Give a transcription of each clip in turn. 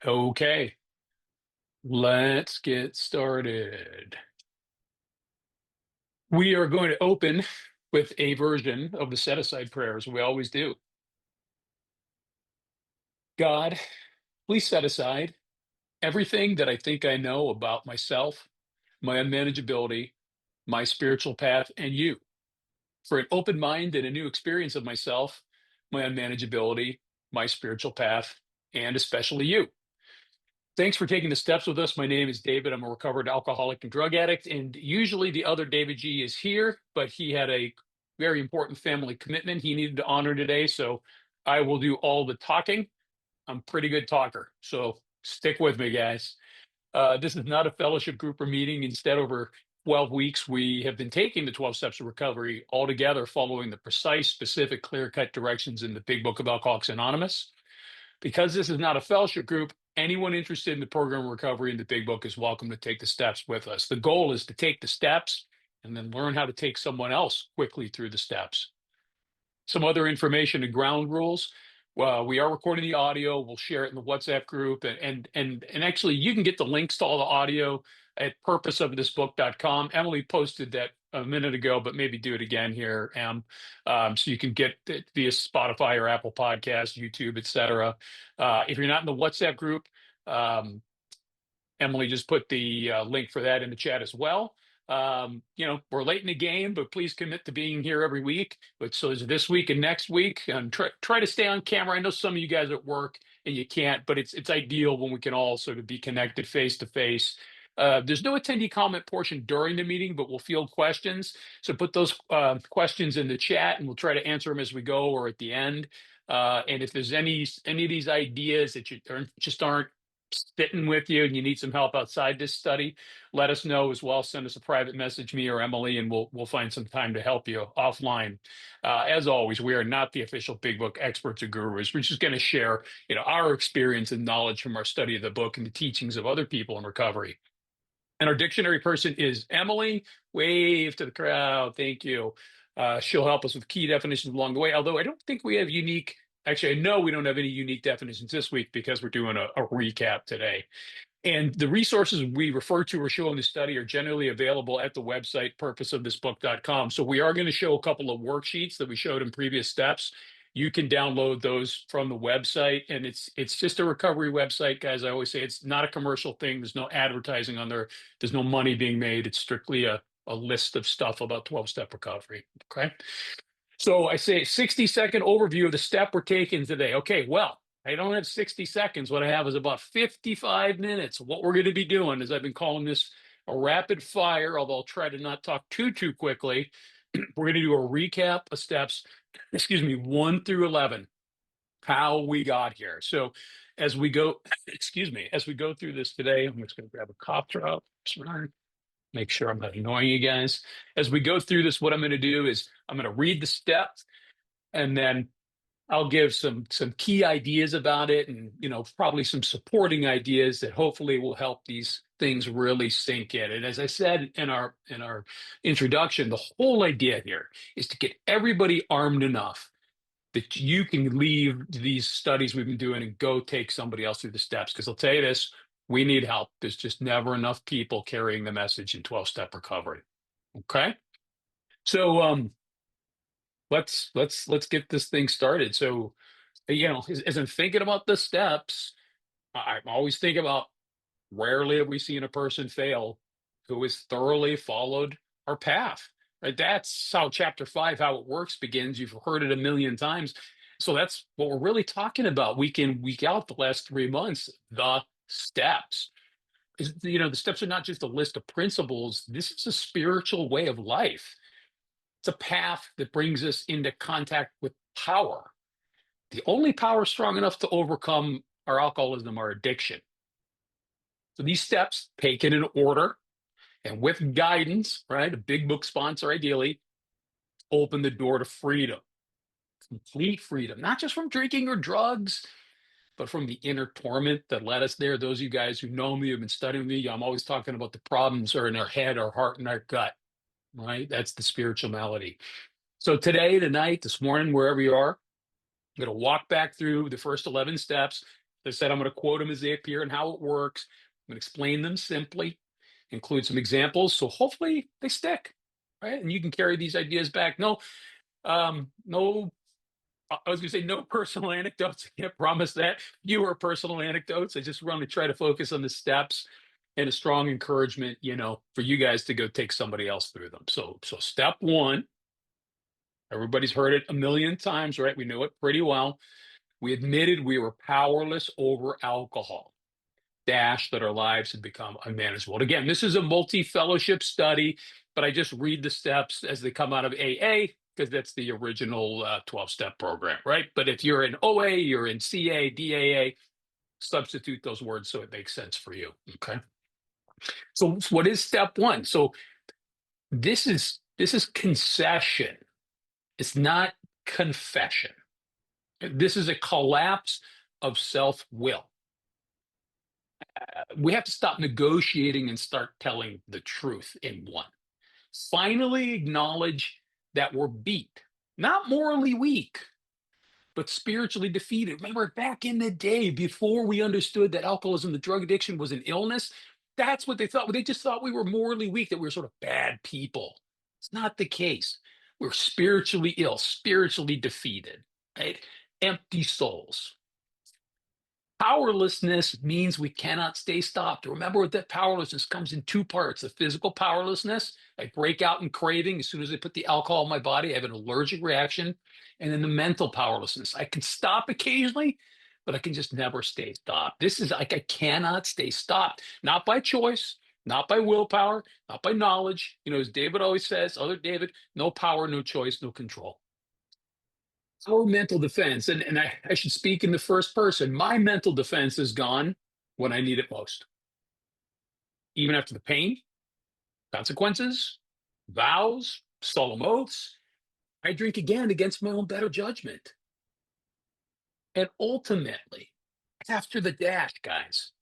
Okay, let's get started. We are going to open with a version of the set aside prayers we always do. God, please set aside everything that I think I know about myself, my unmanageability, my spiritual path, and you for an open mind and a new experience of myself, my unmanageability, my spiritual path, and especially you. Thanks for taking the steps with us. My name is David. I'm a recovered alcoholic and drug addict. And usually the other David G is here, but he had a very important family commitment he needed to honor today. So I will do all the talking. I'm a pretty good talker. So stick with me, guys. This is not a fellowship group or meeting. Instead, over 12 weeks, we have been taking the 12 steps of recovery all together, following the precise, specific, clear cut directions in the Big Book of Alcoholics Anonymous. Because this is not a fellowship group, anyone interested in the program recovery in the Big Book is welcome to take the steps with us. The goal is to take the steps and then learn how to take someone else quickly through the steps. Some other information and ground rules. Well, we are recording the audio. We'll share it in the WhatsApp group, and actually, you can get the links to all the audio at purposeofthisbook.com. Emily posted that a minute ago, but maybe do it again here, so you can get it via Spotify or Apple Podcasts, YouTube, etc. If you're not in the WhatsApp group, Emily just put the link for that in the chat as well. We're late in the game, but please commit to being here every week. But so is this week and next week, and try to stay on camera. I know some of you guys are at work and you can't, but it's ideal when we can all sort of be connected face to face. There's no attendee comment portion during the meeting, but we'll field questions. So put those questions in the chat, and we'll try to answer them as we go or at the end. And if there's any of these ideas that just aren't sitting with you and you need some help outside this study, let us know as well. Send us a private message, me or Emily, and we'll find some time to help you offline. As always, we are not the official Big Book experts or gurus. We're just going to share, our experience and knowledge from our study of the book and the teachings of other people in recovery. And our dictionary person is Emily. Wave to the crowd. Thank you. She'll help us with key definitions along the way. Although I don't think we have unique. Actually, I know we don't have any unique definitions this week because we're doing a recap today. And the resources we refer to or show in the study are generally available at the website, purposeofthisbook.com. So we are going to show a couple of worksheets that we showed in previous steps. You can download those from the website, and it's just a recovery website, guys. I always say it's not a commercial thing. There's no advertising on there. There's no money being made. It's strictly a list of stuff about 12-step recovery. Okay. So I say 60-second overview of the step we're taking today. Okay, well, I don't have 60 seconds. What I have is about 55 minutes. What we're going to be doing is I've been calling this a rapid fire, although I'll try to not talk too quickly. We're going to do a recap of steps, 1 through 11, how we got here. So as we go, as we go through this today, I'm just going to grab a cough drop. Make sure I'm not annoying you guys. As we go through this, what I'm going to do is I'm going to read the steps, and then I'll give some key ideas about it, and probably some supporting ideas that hopefully will help these things really sink in. And as I said in our introduction, the whole idea here is to get everybody armed enough that you can leave these studies we've been doing and go take somebody else through the steps. Because I'll tell you this, we need help. There's just never enough people carrying the message in 12-step recovery. Okay. So let's get this thing started. So, as I'm thinking about the steps, I'm always thinking about, rarely have we seen a person fail who has thoroughly followed our path. Right? That's how chapter 5, how it works, begins. You've heard it a million times. So that's what we're really talking about week in, week out, the last 3 months, the steps. The steps are not just a list of principles. This is a spiritual way of life. It's a path that brings us into contact with power. The only power strong enough to overcome our alcoholism, our addiction. So these steps, taken in order and with guidance, right? A Big Book sponsor, ideally, open the door to freedom, complete freedom, not just from drinking or drugs, but from the inner torment that led us there. Those of you guys who know me, have been studying me, I'm always talking about the problems are in our head, our heart, and our gut, right? That's the spiritual malady. So today, tonight, this morning, wherever you are, I'm going to walk back through the first 11 steps, I said, I'm going to quote them as they appear and how it works. I'm going to explain them simply, include some examples. So hopefully they stick, right? And you can carry these ideas back. No, I was going to say no personal anecdotes. I can't promise that. Fewer personal anecdotes. I just want to try to focus on the steps and a strong encouragement, for you guys to go take somebody else through them. So step one, everybody's heard it a million times, right? We know it pretty well. We admitted we were powerless over alcohol. Dash that our lives had become unmanageable. And again, this is a multi-fellowship study, but I just read the steps as they come out of AA because that's the original 12-step program, right? But if you're in OA, you're in CA, DAA, substitute those words so it makes sense for you, okay? So what is step one? So this is concession. It's not confession. This is a collapse of self-will. We have to stop negotiating and start telling the truth in one. Finally acknowledge that we're beat, not morally weak, but spiritually defeated. Remember, back in the day, before we understood that alcoholism, the drug addiction was an illness, that's what they thought. They just thought we were morally weak, that we were sort of bad people. It's not the case. We're spiritually ill, spiritually defeated, right? Empty souls. Powerlessness means we cannot stay stopped. Remember that powerlessness comes in two parts: the physical powerlessness. I break out in craving as soon as I put the alcohol in my body. I have an allergic reaction. And then the mental powerlessness. I can stop occasionally, but I can just never stay stopped. This is like I cannot stay stopped, not by choice, not by willpower, not by knowledge. As David always says, other David, no power, no choice, no control. Our mental defense, and I should speak in the first person. My mental defense is gone when I need it most. Even after the pain, consequences, vows, solemn oaths, I drink again against my own better judgment. And ultimately, after the dash, guys,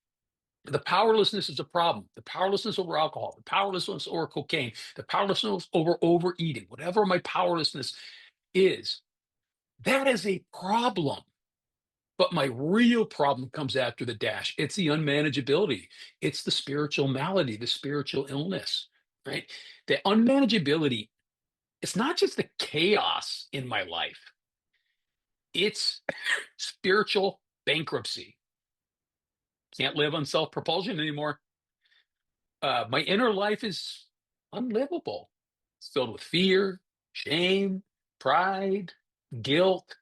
the powerlessness is a problem. The powerlessness over alcohol, the powerlessness over cocaine, the powerlessness over overeating, whatever my powerlessness is, that is a problem. But my real problem comes after the dash. It's the unmanageability. It's the spiritual malady, the spiritual illness, right? The unmanageability, it's not just the chaos in my life, it's spiritual bankruptcy. Can't live on self propulsion anymore. My inner life is unlivable. It's filled with fear, shame, pride, guilt,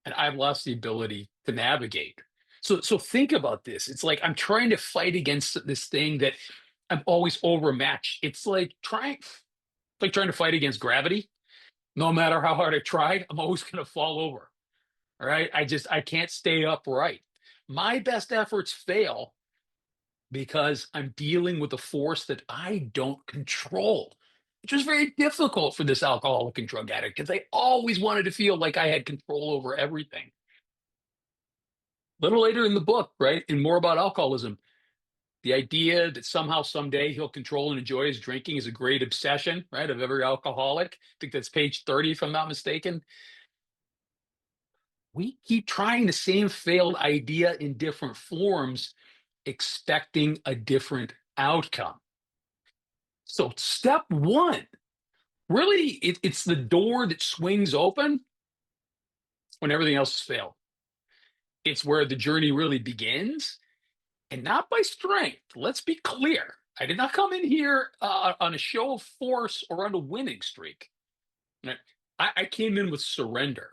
and I've lost the ability to navigate. So think about this. It's like I'm trying to fight against this thing that I'm always overmatched. It's like trying to fight against gravity. No matter how hard I tried, I'm always going to fall over. All right. I can't stay upright. My best efforts fail because I'm dealing with a force that I don't control, which was very difficult for this alcoholic and drug addict because I always wanted to feel like I had control over everything. A little later in the book, right, and more about alcoholism, the idea that somehow someday he'll control and enjoy his drinking is a great obsession, right, of every alcoholic. I think that's page 30, if I'm not mistaken. We keep trying the same failed idea in different forms, expecting a different outcome. So, step one, really, it's the door that swings open when everything else has failed. It's where the journey really begins, and not by strength. Let's be clear. I did not come in here on a show of force or on a winning streak. Right? I came in with surrender,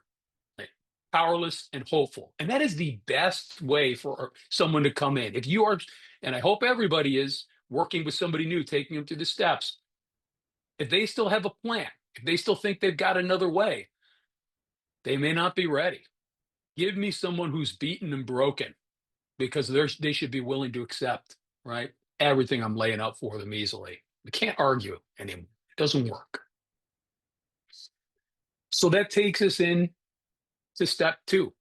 right? Powerless and hopeful. And that is the best way for someone to come in. If you are, and I hope everybody is working with somebody new, taking them through the steps, if they still have a plan, if they still think they've got another way, they may not be ready. Give me someone who's beaten and broken because they should be willing to accept, right, everything I'm laying out for them easily. We can't argue anymore. It doesn't work. So that takes us in to step two.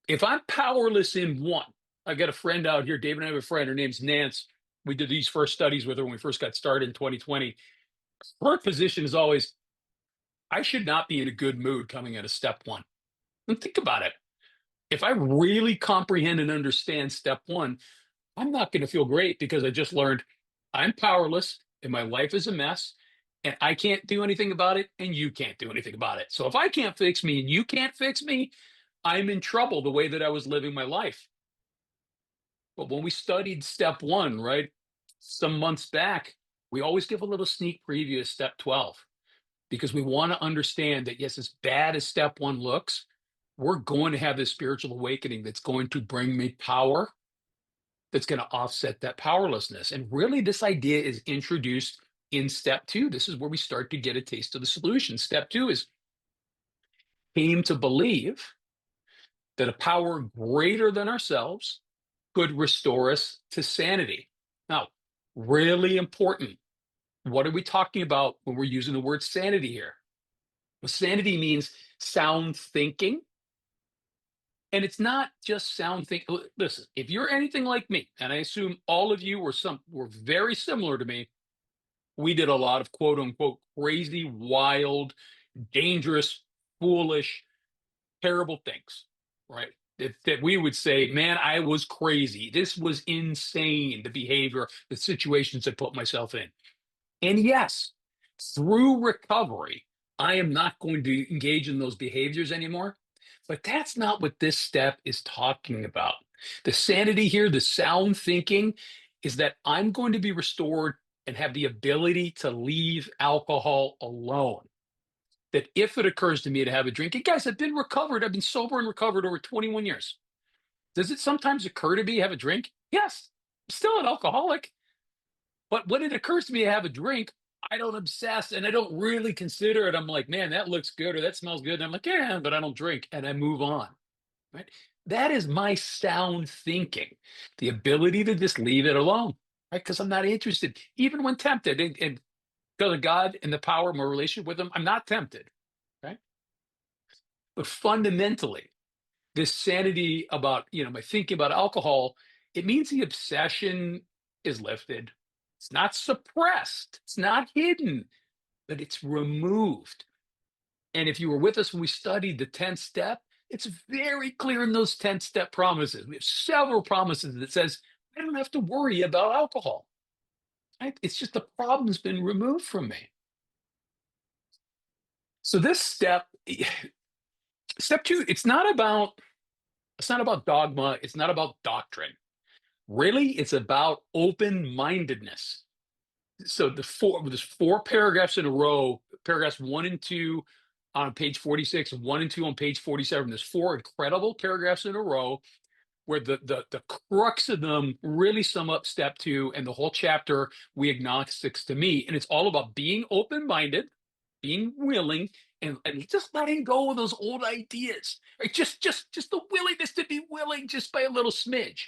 If I'm powerless in one, I've got a friend out here, David and I have a friend, her name's Nance. We did these first studies with her when we first got started in 2020. Her position is always, I should not be in a good mood coming out of step one. And think about it. If I really comprehend and understand step one, I'm not going to feel great because I just learned I'm powerless and my life is a mess and I can't do anything about it and you can't do anything about it. So if I can't fix me and you can't fix me, I'm in trouble the way that I was living my life. But when we studied step one, right, some months back, we always give a little sneak preview of step 12 because we want to understand that, yes, as bad as step one looks, we're going to have this spiritual awakening that's going to bring me power, that's going to offset that powerlessness. And really, this idea is introduced in step two. This is where we start to get a taste of the solution. Step two is came to believe that a power greater than ourselves could restore us to sanity. Now, really important. What are we talking about when we're using the word sanity here? Well, sanity means sound thinking. And it's not just sound thinking. Listen, if you're anything like me, and I assume all of you were very similar to me, we did a lot of quote unquote crazy, wild, dangerous, foolish, terrible things, right? That we would say, man, I was crazy. This was insane, the behavior, the situations I put myself in. And yes, through recovery, I am not going to engage in those behaviors anymore. But that's not what this step is talking about. The sanity here, the sound thinking, is that I'm going to be restored and have the ability to leave alcohol alone. That if it occurs to me to have a drink, and guys, I've been recovered, I've been sober and recovered over 21 years. Does it sometimes occur to me to have a drink? Yes, I'm still an alcoholic. But when it occurs to me to have a drink, I don't obsess and I don't really consider it. I'm like, man, that looks good or that smells good. And I'm like, yeah, but I don't drink and I move on. Right? That is my sound thinking, the ability to just leave it alone, right? Because I'm not interested, even when tempted. And because of God and the power of my relationship with Him, I'm not tempted, right? But fundamentally, this sanity about, my thinking about alcohol, it means the obsession is lifted. It's not suppressed, it's not hidden, but it's removed. And if you were with us when we studied the 10th step, it's very clear in those 10 step promises. We have several promises that says, I don't have to worry about alcohol. Right? It's just the problem's been removed from me. So this step, step two, it's not about dogma, it's not about doctrine. Really, it's about open-mindedness. So there's four paragraphs in a row, paragraphs 1 and 2 on page 46 and 1 and 2 on page 47. There's four incredible paragraphs in a row where the crux of them really sum up step two and the whole chapter, we agnostics to me. And it's all about being open-minded, being willing, and just letting go of those old ideas. Right? Just the willingness to be willing just by a little smidge.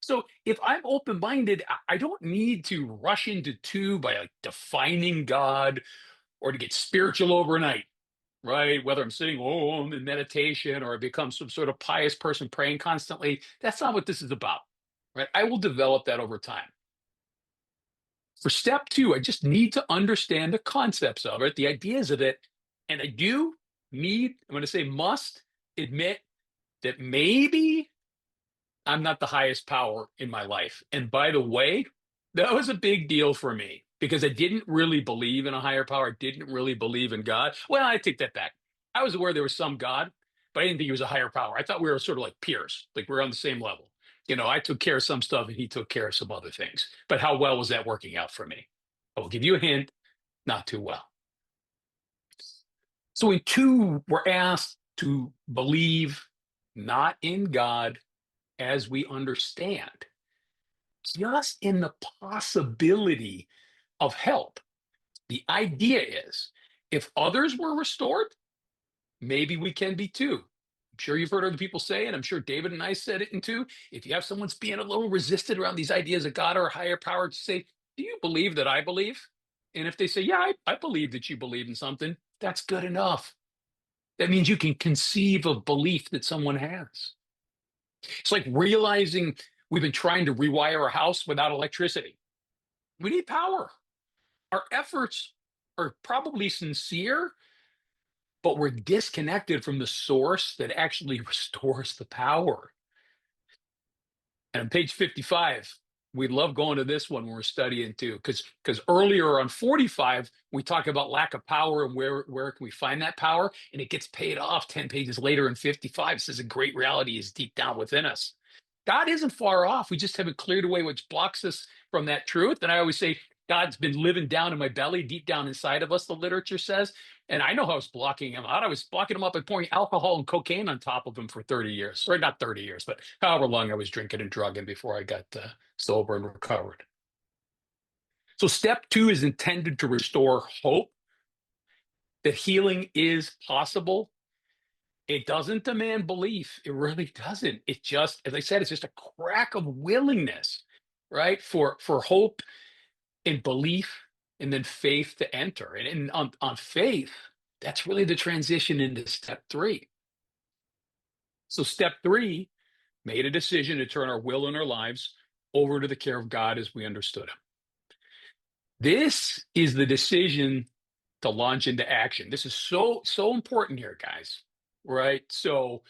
So if I'm open-minded, I don't need to rush into two by like defining God or to get spiritual overnight, right? Whether I'm sitting home in meditation or I become some sort of pious person praying constantly, that's not what this is about, right? I will develop that over time. For step two, I just need to understand the concepts of it, the ideas of it, and I do I'm going to say must admit that maybe I'm not the highest power in my life. And by the way, that was a big deal for me because I didn't really believe in a higher power. I didn't really believe in God. Well, I take that back. I was aware there was some God, but I didn't think he was a higher power. I thought we were sort of like peers, like we are on the same level. I took care of some stuff and he took care of some other things. But how well was that working out for me? I will give you a hint, not too well. So in two, we're asked to believe not in God as we understand, just in the possibility of help. The idea is if others were restored, maybe we can be too. I'm sure you've heard other people say it. I'm sure David and I said it in two. If you have someone's being a little resistant around these ideas of God or a higher power, to say, do you believe that I believe? And if they say, yeah, I believe that you believe in something, that's good enough. That means you can conceive of belief that someone has. It's like realizing we've been trying to rewire a house without electricity. We need power. Our efforts are probably sincere, but we're disconnected from the source that actually restores the power. And on page 55, we love going to this one when we're studying too, because earlier on 45, we talk about lack of power and where can we find that power, and it gets paid off 10 pages later in 55. It says a great reality is deep down within us. God isn't far off. We just haven't cleared away what blocks us from that truth. And I always say, God's been living down in my belly, deep down inside of us, the literature says. And I know how I was blocking him out. I was blocking him up and pouring alcohol and cocaine on top of him for 30 years. Or not 30 years, but however long I was drinking and drugging before I got sober and recovered. So step 2 is intended to restore hope that healing is possible. It doesn't demand belief. It really doesn't. It just, as I said, it's just a crack of willingness, right? For hope and belief and then faith to enter. And on faith, that's really the transition into step 3. So step 3 made a decision to turn our will and our lives over to the care of God as we understood him. This is the decision to launch into action. This is so important here, guys, right? So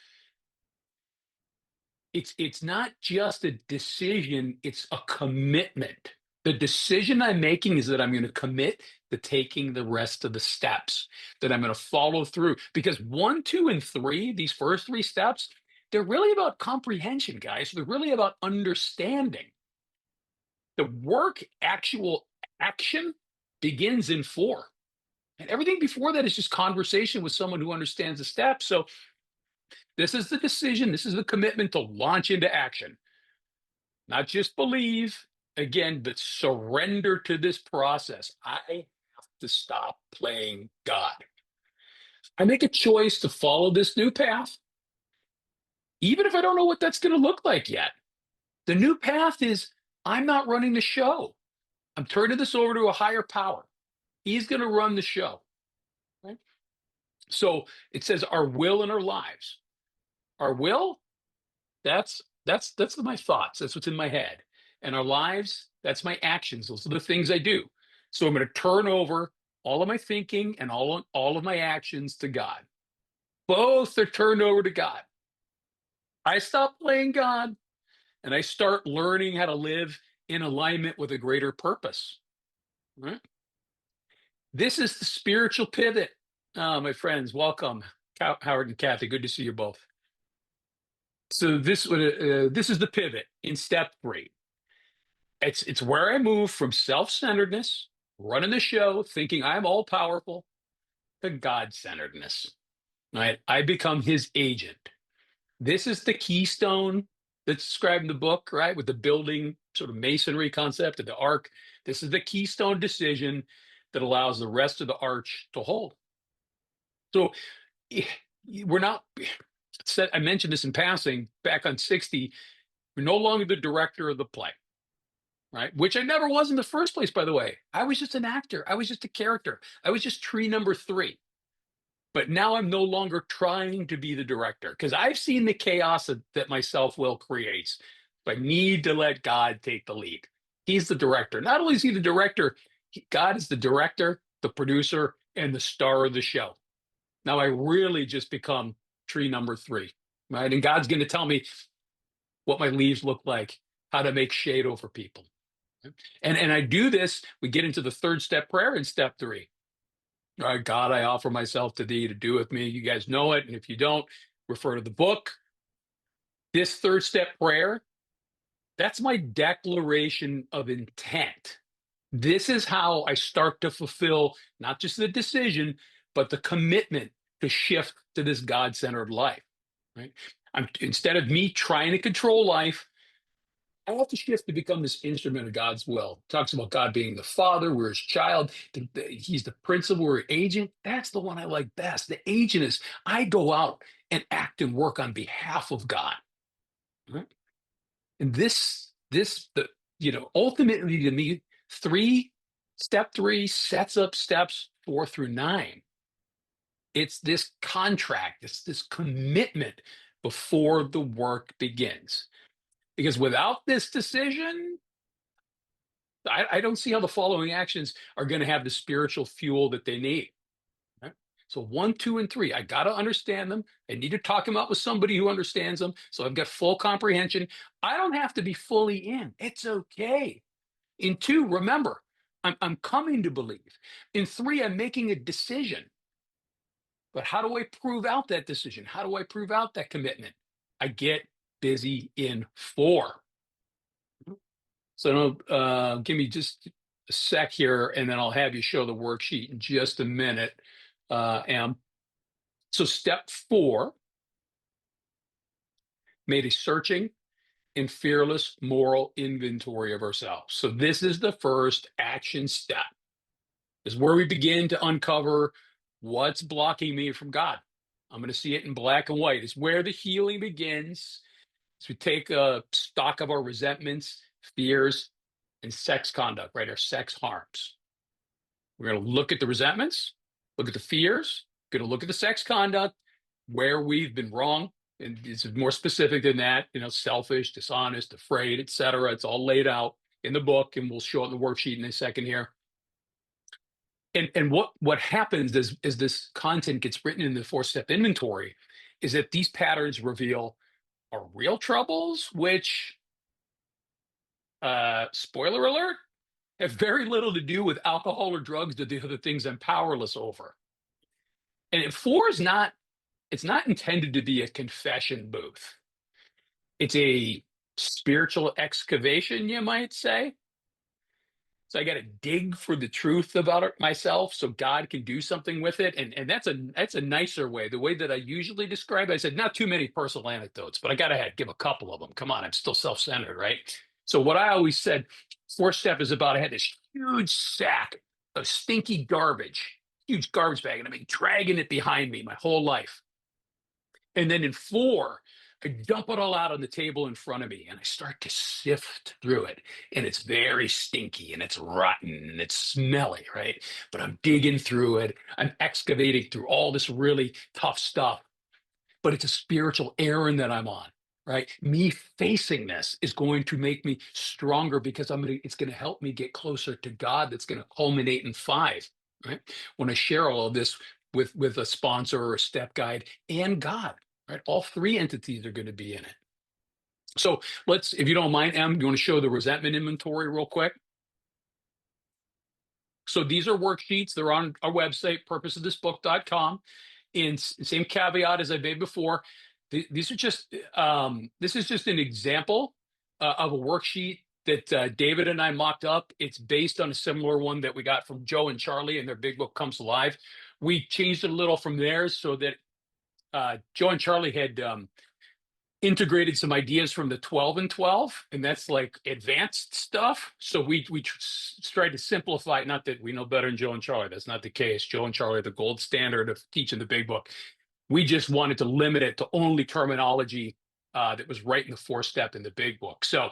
it's not just a decision, it's a commitment. The decision I'm making is that I'm going to commit to taking the rest of the steps, that I'm going to follow through. Because 1, 2, and 3, these first 3 steps, they're really about comprehension, guys. They're really about understanding. The work, actual action, begins in 4. And everything before that is just conversation with someone who understands the steps. So this is the decision, this is the commitment to launch into action. Not just believe, again, but surrender to this process. I have to stop playing God. I make a choice to follow this new path, even if I don't know what that's going to look like yet. The new path is I'm not running the show. I'm turning this over to a higher power. He's going to run the show. Right? So it says our will and our lives. Our will, that's my thoughts. That's what's in my head. And our lives, that's my actions. Those are the things I do. So I'm going to turn over all of my thinking and all of my actions to God. Both are turned over to God. I stop playing God and I start learning how to live in alignment with a greater purpose. Right? This is the spiritual pivot. My friends, welcome. Howard and Kathy, good to see you both. So this is the pivot in step 3. It's where I move from self-centeredness, running the show, thinking I'm all powerful, to God-centeredness. Right? I become his agent. This is the keystone that's described in the book, right? With the building sort of masonry concept of the arc. This is the keystone decision that allows the rest of the arch to hold. So we're not, I mentioned this in passing back on 60, we're no longer the director of the play. Right? Which I never was in the first place, by the way. I was just an actor. I was just a character. I was just tree number 3. But now I'm no longer trying to be the director because I've seen the chaos that my self-will creates. I need to let God take the lead. He's the director. Not only is he the director, God is the director, the producer, and the star of the show. Now I really just become tree number 3, right? And God's going to tell me what my leaves look like, how to make shade over people. And I do this, we get into the 3rd step prayer in step 3. All right, God, I offer myself to thee to do with me. You guys know it. And if you don't, refer to the book. This 3rd step prayer, that's my declaration of intent. This is how I start to fulfill not just the decision, but the commitment to shift to this God-centered life. Right? Instead of me trying to control life, I have to shift to become this instrument of God's will. It talks about God being the father, we're his child. He's the principal, we're agent. That's the one I like best. The agent is I go out and act and work on behalf of God. Right? And ultimately to me, step 3 sets up steps 4 through 9. It's this contract, it's this commitment before the work begins. Because without this decision, I don't see how the following actions are going to have the spiritual fuel that they need. Right? So 1, 2, and 3, I got to understand them. I need to talk them out with somebody who understands them. So I've got full comprehension. I don't have to be fully in. It's okay. In 2, remember, I'm coming to believe. In 3, I'm making a decision. But how do I prove out that decision? How do I prove out that commitment? I get busy in 4. So give me just a sec here, and then I'll have you show the worksheet in just a minute. Em. So step 4, made a searching and fearless moral inventory of ourselves. So this is the first action step. This is where we begin to uncover what's blocking me from God. I'm going to see it in black and white. It's where the healing begins. So we take stock of our resentments, fears, and sex conduct, right? Our sex harms. We're going to look at the resentments, look at the fears, going to look at the sex conduct, where we've been wrong. And it's more specific than that, selfish, dishonest, afraid, etc. It's all laid out in the book, and we'll show it in the worksheet in a second here. And what happens as this content gets written in the 4-step inventory is that these patterns reveal our real troubles, which, spoiler alert, have very little to do with alcohol or drugs, to the other things I'm powerless over. And 4 is not, it's not intended to be a confession booth. It's a spiritual excavation, you might say. So I got to dig for the truth about it myself so God can do something with it. And that's a nicer way. The way that I usually describe it, I said, not too many personal anecdotes, but I got to give a couple of them. Come on, I'm still self-centered, right? So what I always said, 4-step is about, I had this huge sack of stinky garbage, huge garbage bag, and I've been dragging it behind me my whole life. And then in 4, I dump it all out on the table in front of me and I start to sift through it. And it's very stinky and it's rotten and it's smelly, right? But I'm digging through it. I'm excavating through all this really tough stuff. But it's a spiritual errand that I'm on, right? Me facing this is going to make me stronger because it's going to help me get closer to God. That's going to culminate in 5, right? When I share all of this with a sponsor or a step guide and God, right? All 3 entities are going to be in it. So if you don't mind, Em, you want to show the resentment inventory real quick? So these are worksheets. They're on our website, purposeofthisbook.com. In same caveat as I made before, these are just this is just an example of a worksheet that David and I mocked up. It's based on a similar one that we got from Joe and Charlie in their big book Comes Alive. We changed it a little from theirs so that Joe and Charlie had integrated some ideas from the 12 and 12, and that's like advanced stuff. So we tried to simplify it. Not that we know better than Joe and Charlie. That's not the case. Joe and Charlie are the gold standard of teaching the big book. We just wanted to limit it to only terminology that was right in the 4-step in the big book. So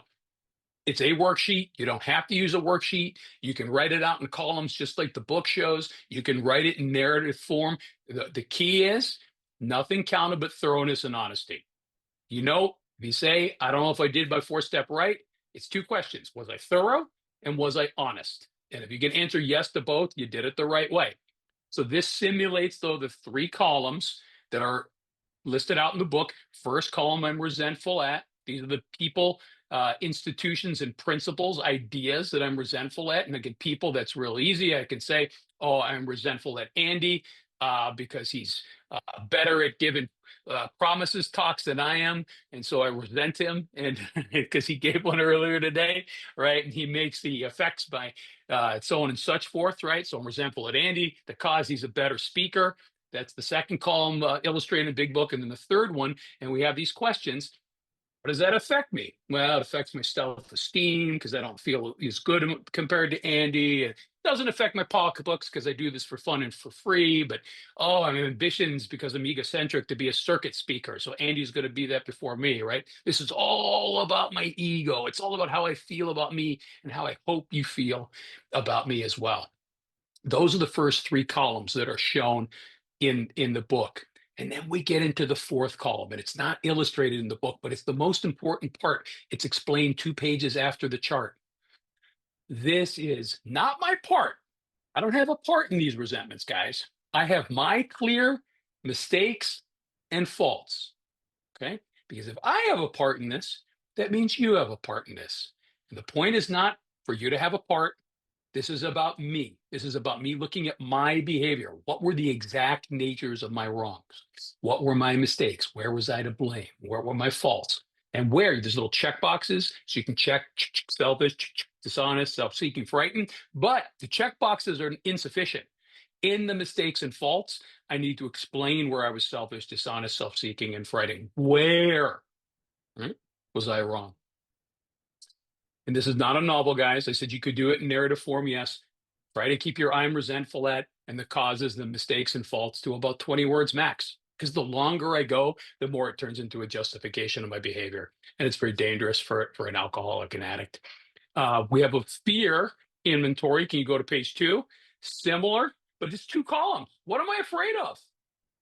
it's a worksheet. You don't have to use a worksheet. You can write it out in columns just like the book shows. You can write it in narrative form. The key is nothing counted but thoroughness and honesty. If you say, I don't know if I did my 4-step right, it's 2 questions. Was I thorough and was I honest? And if you can answer yes to both, you did it the right way. So this simulates, though, the 3 columns that are listed out in the book. First column I'm resentful at. These are the people, institutions, and principles, ideas that I'm resentful at. And again, people, that's real easy. I can say, oh, I'm resentful at Andy because he's better at giving promises talks than I am, and so I resent him, and because he gave one earlier today, right? And he makes the effects by so on and such forth, right? So I'm resentful at Andy because he's a better speaker. That's the second column illustrated in the big book, and then the third one, and we have these questions. How does that affect me? Well, it affects my self-esteem because I don't feel as good compared to Andy. It doesn't affect my pocketbooks because I do this for fun and for free. But I'm ambitions because I'm egocentric to be a circuit speaker. So Andy's going to be that before me, right? This is all about my ego. It's all about how I feel about me and how I hope you feel about me as well. Those are the first 3 columns that are shown in the book. And then we get into the 4th column, and it's not illustrated in the book, but it's the most important part. It's explained 2 pages after the chart. This is not my part. I don't have a part in these resentments, guys. I have my clear mistakes and faults. Okay. Because if I have a part in this, that means you have a part in this. And the point is not for you to have a part. This is about me. This is about me looking at my behavior. What were the exact natures of my wrongs? What were my mistakes? Where was I to blame? Where were my faults? And where there's little check boxes so you can check selfish, dishonest, self-seeking, frightened. But the check boxes are insufficient. In the mistakes and faults, I need to explain where I was selfish, dishonest, self-seeking, and frightened. Where, right, was I wrong? And this is not a novel, guys. I said you could do it in narrative form, yes. Try to keep your I'm resentful at and the causes, the mistakes and faults to about 20 words max. Because the longer I go, the more it turns into a justification of my behavior. And it's very dangerous for an alcoholic and addict. We have a fear inventory. Can you go to page 2? Similar, but it's 2 columns. What am I afraid of?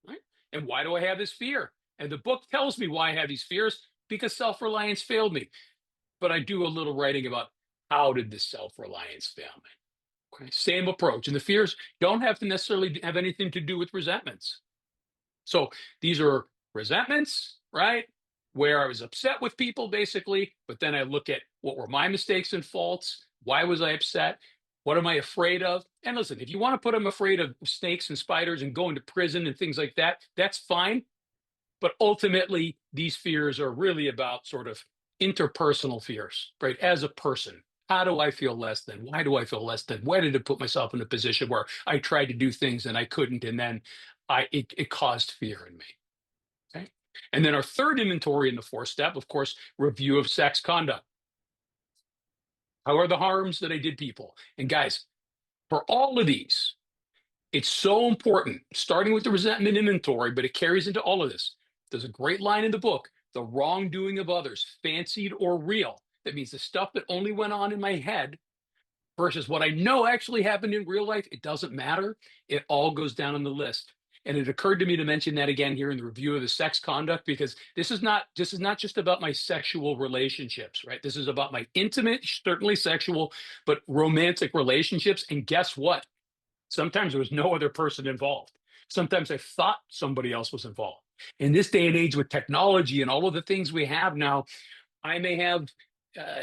Right? And why do I have this fear? And the book tells me why I have these fears because self-reliance failed me. But I do a little writing about how did this self-reliance fail me? Okay, same approach. And the fears don't have to necessarily have anything to do with resentments. So these are resentments, right? Where I was upset with people basically, but then I look at what were my mistakes and faults? Why was I upset? What am I afraid of? And listen, if you want to put I'm afraid of snakes and spiders and going to prison and things like that, that's fine. But ultimately, these fears are really about sort of interpersonal fears, right? As a person, how do I feel less than? Why do I feel less than? Why did it put myself in a position where I tried to do things and I couldn't, and then it caused fear in me? Okay. And then our third inventory in the 4th step, of course, review of sex conduct. How are the harms that I did people? And guys, for all of these, it's so important, starting with the resentment inventory, but it carries into all of this. There's a great line in the book: the wrongdoing of others, fancied or real. That means the stuff that only went on in my head versus what I know actually happened in real life. It doesn't matter. It all goes down on the list. And it occurred to me to mention that again here in the review of the sex conduct, because this is not just about my sexual relationships, right? This is about my intimate, certainly sexual, but romantic relationships. And guess what? Sometimes there was no other person involved. Sometimes I thought somebody else was involved. In this day and age with technology and all of the things we have now, I may have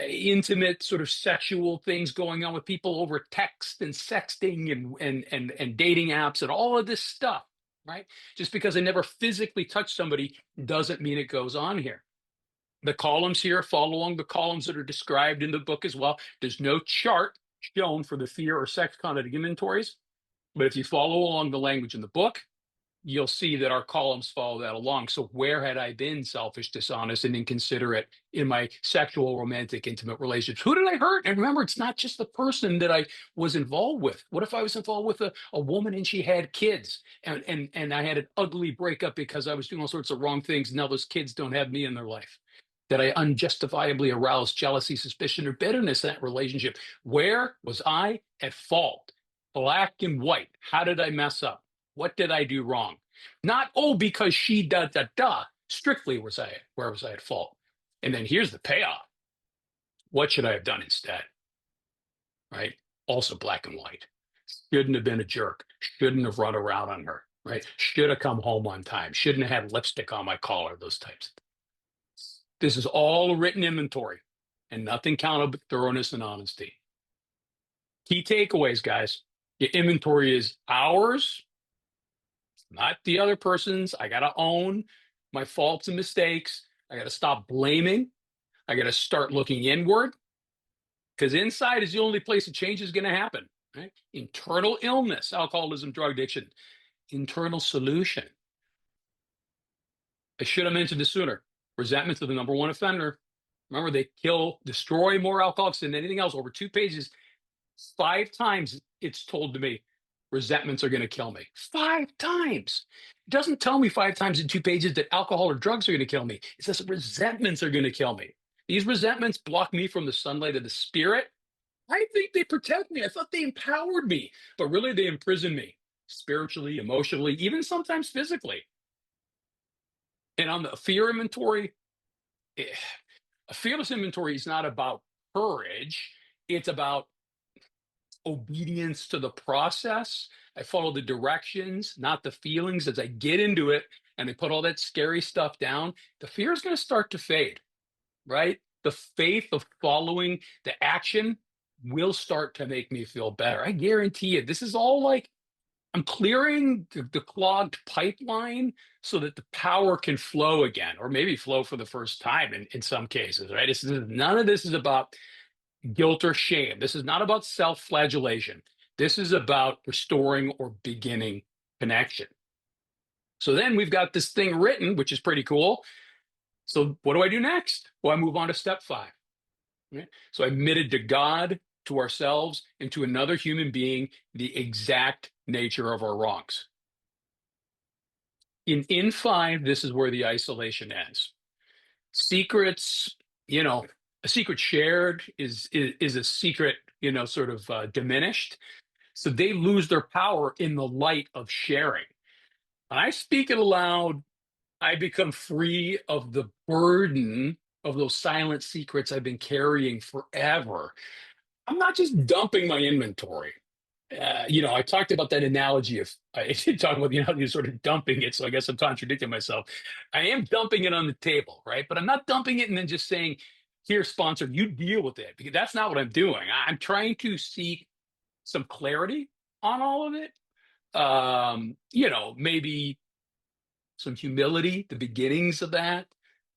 intimate sort of sexual things going on with people over text and sexting and dating apps and all of this stuff, right? Just because I never physically touched somebody doesn't mean it goes on here. The columns here follow along the columns that are described in the book as well. There's no chart shown for the fear or sex conduct inventories. But if you follow along the language in the book, you'll see that our columns follow that along. So where had I been selfish, dishonest, and inconsiderate in my sexual, romantic, intimate relationships? Who did I hurt? And remember, it's not just the person that I was involved with. What if I was involved with a woman and she had kids and I had an ugly breakup because I was doing all sorts of wrong things. Now those kids don't have me in their life. That I unjustifiably aroused jealousy, suspicion, or bitterness in that relationship. Where was I at fault? Black and white. How did I mess up? What did I do wrong? Not, oh, because she da da da. Strictly where was I at fault? And then here's the payoff. What should I have done instead? Right? Also black and white. Shouldn't have been a jerk. Shouldn't have run around on her. Right? Should have come home on time. Shouldn't have had lipstick on my collar. Those types of things. This is all written inventory and nothing counted but thoroughness and honesty. Key takeaways, guys. Your inventory is ours, not the other person's. I got to own my faults and mistakes. I got to stop blaming. I got to start looking inward because inside is the only place a change is going to happen. Right? Internal illness, alcoholism, drug addiction, internal solution. I should have mentioned this sooner. Resentments are the number one offender. Remember, they destroy more alcoholics than anything else. Over 2 pages, 5 times it's told to me, resentments are going to kill me. 5 times. It doesn't tell me 5 times in 2 pages that alcohol or drugs are going to kill me. It says resentments are going to kill me. These resentments block me from the sunlight of the spirit. I think they protect me. I thought they empowered me, but really they imprison me spiritually, emotionally, even sometimes physically. And on the fear inventory, a fearless inventory is not about courage. It's about obedience to the process. I follow the directions, not the feelings. As I get into it and I put all that scary stuff down, the fear is going to start to fade, right? The faith of following the action will start to make me feel better. I guarantee you, this is all like I'm clearing the clogged pipeline so that the power can flow again, or maybe flow for the first time in some cases, right? None of this is about guilt or shame. This is not about self flagellation. This is about restoring or beginning connection. So then we've got this thing written, which is pretty cool. So what do I do next? Well, I move on to step 5. Right? So I admitted to God, to ourselves, and to another human being the exact nature of our wrongs. In 5, this is where the isolation ends. Secrets, you know, a secret shared is a secret, sort of diminished. So they lose their power in the light of sharing. When I speak it aloud, I become free of the burden of those silent secrets I've been carrying forever. I'm not just dumping my inventory. I talked about that analogy of I did talk about you're sort of dumping it. So I guess I'm contradicting myself. I am dumping it on the table, right? But I'm not dumping it and then just saying, "Here, sponsor, you deal with it," because that's not what I'm doing. I'm trying to seek some clarity on all of it. Maybe some humility, the beginnings of that,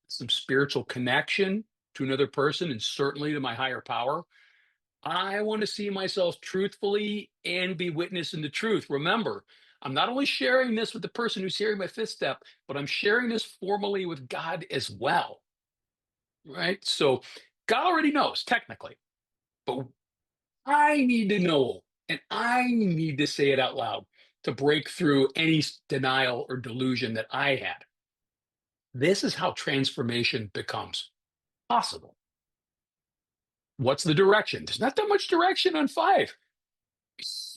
some spiritual connection to another person, and certainly to my higher power. I want to see myself truthfully and be witness in the truth. Remember, I'm not only sharing this with the person who's hearing my 5th step, but I'm sharing this formally with God as well. Right? So God already knows technically, but I need to know and I need to say it out loud to break through any denial or delusion that I had. This is how transformation becomes possible. What's the direction? There's not that much direction on 5.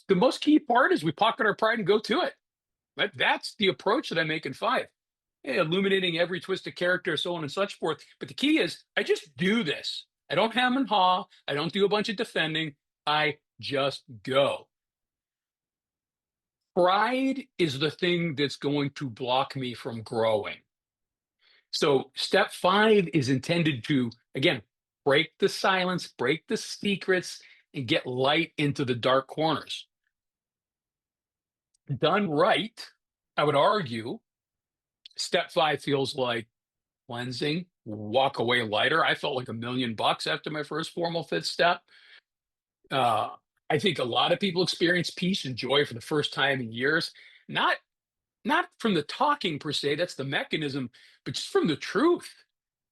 The most key part is we pocket our pride and go to it. That's the approach that I make in 5. Illuminating every twisted character, so on and such forth. But the key is I just do this. I don't hem and haw. I don't do a bunch of defending. I just go. Pride is the thing that's going to block me from growing. So step 5 is intended to, again, break the silence, break the secrets, and get light into the dark corners. Done right, I would argue, step 5 feels like cleansing, walk away lighter. I felt like $1,000,000 after my first formal 5th step. Uh, I think a lot of people experience peace and joy for the first time in years. Not from the talking per se, that's the mechanism, but just from the truth,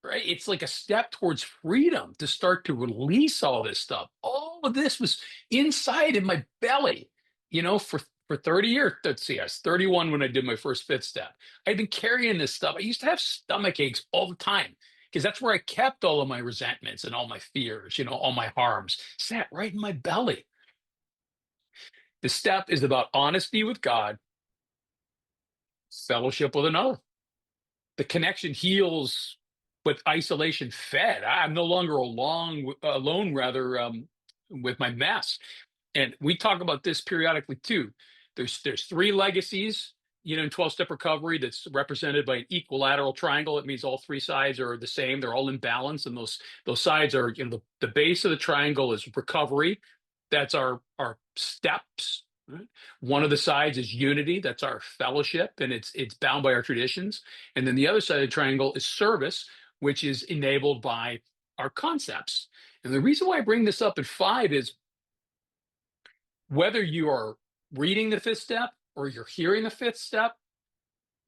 right? It's like a step towards freedom to start to release all this stuff. All of this was inside in my belly, for 30 years. Let's see, I was 31 when I did my first 5th step. I'd been carrying this stuff. I used to have stomach aches all the time because that's where I kept all of my resentments and all my fears, all my harms sat right in my belly. The step is about honesty with God, fellowship with another. The connection heals what isolation fed. I'm no longer alone, rather, with my mess. And we talk about this periodically too. There's 3 legacies, in 12-step recovery that's represented by an equilateral triangle. It means all 3 sides are the same. They're all in balance. And those sides are, the base of the triangle is recovery. That's our steps. Right? One of the sides is unity. That's our fellowship, and it's bound by our traditions. And then the other side of the triangle is service, which is enabled by our concepts. And the reason why I bring this up at 5 is whether you are reading the 5th step or you're hearing the 5th step,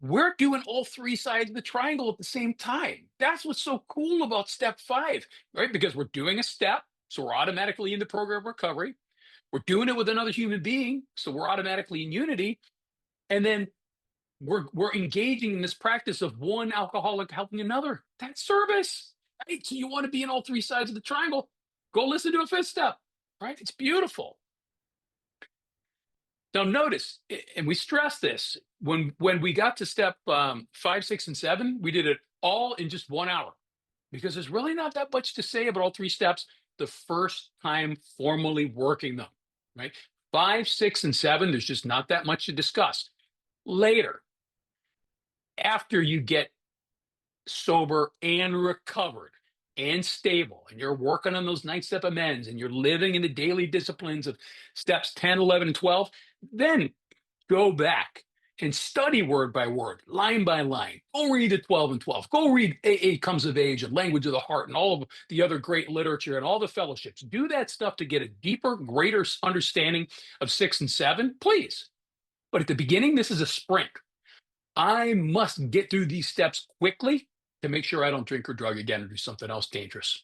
we're doing all 3 sides of the triangle at the same time. That's what's so cool about step 5, right? Because we're doing a step, so we're automatically in the program of recovery. We're doing it with another human being, so we're automatically in unity. And then we're engaging in this practice of one alcoholic helping another. That's service. Right? So you want to be in all 3 sides of the triangle, go listen to a 5th step, right? It's beautiful. Now notice, and we stress this, when we got to step 5, 6, and 7, we did it all in just 1 hour because there's really not that much to say about all 3 steps the first time formally working them. right? 5, 6, and 7, there's just not that much to discuss. Later, after you get sober and recovered and stable, and you're working on those 9-step amends, and you're living in the daily disciplines of steps 10, 11, and 12, then go back and study word by word, line by line. Go read the 12 and 12. Go read AA Comes of Age and Language of the Heart and all of the other great literature and all the fellowships. Do that stuff to get a deeper, greater understanding of 6 and 7, please. But at the beginning, this is a sprint. I must get through these steps quickly to make sure I don't drink or drug again or do something else dangerous.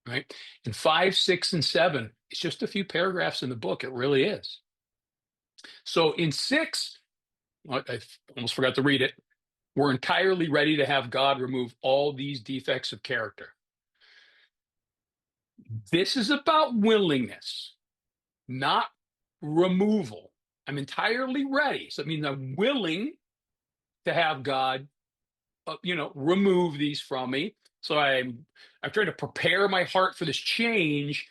Right. And 5, 6, and 7, it's just a few paragraphs in the book. It really is. So in 6, I almost forgot to read it. We're entirely ready to have God remove all these defects of character. This is about willingness, not removal. I'm entirely ready. So it means I'm willing to have God, remove these from me. So I'm trying to prepare my heart for this change,